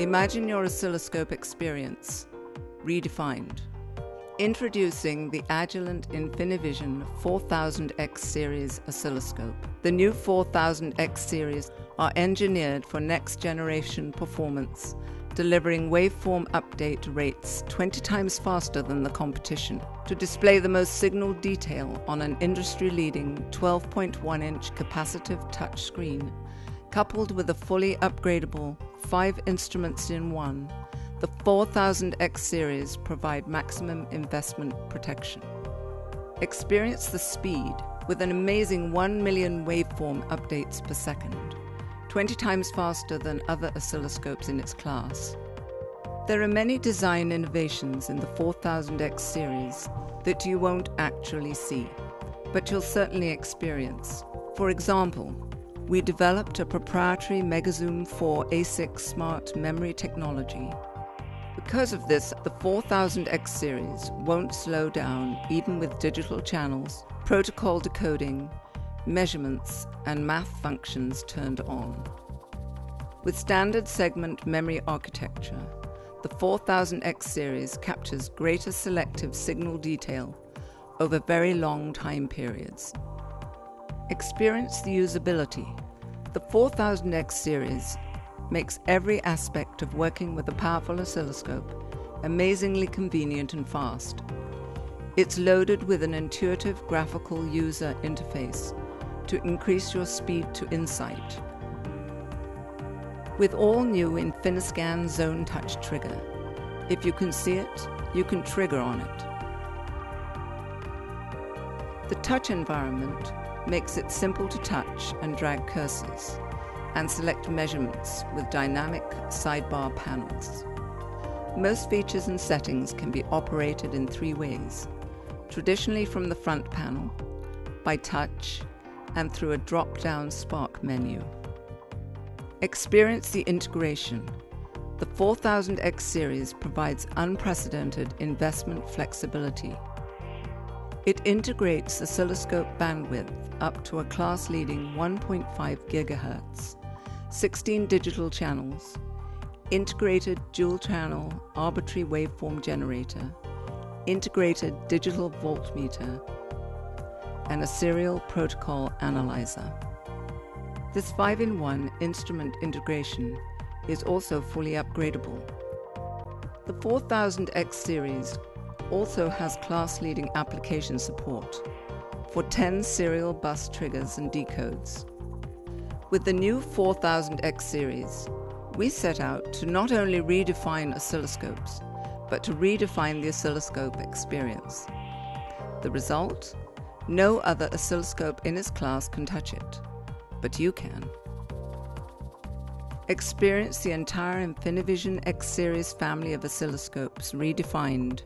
Imagine your oscilloscope experience, redefined. Introducing the Agilent Infinivision 4000X series oscilloscope. The new 4000X series are engineered for next-generation performance, delivering waveform update rates 20 times faster than the competition, to display the most signal detail on an industry-leading 12.1-inch capacitive touchscreen, coupled with a fully upgradable 5 instruments in one. The 4000X series provide maximum investment protection. Experience the speed with an amazing 1 million waveform updates per second, 20 times faster than other oscilloscopes in its class. There are many design innovations in the 4000X series that you won't actually see, but you'll certainly experience. For example, we developed a proprietary MegaZoom 4 A6 smart memory technology. Because of this, the 4000X series won't slow down even with digital channels, protocol decoding, measurements, and math functions turned on. With standard segment memory architecture, the 4000X series captures greater selective signal detail over very long time periods. Experience the usability. The 4000X series makes every aspect of working with a powerful oscilloscope amazingly convenient and fast. It's loaded with an intuitive graphical user interface to increase your speed to insight. With all new Infiniscan Zone Touch trigger, if you can see it, you can trigger on it. The touch environment makes it simple to touch and drag cursors and select measurements with dynamic sidebar panels. Most features and settings can be operated in 3 ways: traditionally from the front panel, by touch, and through a drop-down spark menu. Experience the integration. The 4000X series provides unprecedented investment flexibility. It integrates oscilloscope bandwidth up to a class-leading 1.5 GHz, 16 digital channels, integrated dual-channel arbitrary waveform generator, integrated digital voltmeter, and a serial protocol analyzer. This 5-in-1 instrument integration is also fully upgradable. The 4000X series also has class-leading application support for 10 serial bus triggers and decodes. With the new 4000X series, we set out to not only redefine oscilloscopes, but to redefine the oscilloscope experience. The result? No other oscilloscope in its class can touch it, but you can. Experience the entire Infinivision X series family of oscilloscopes redefined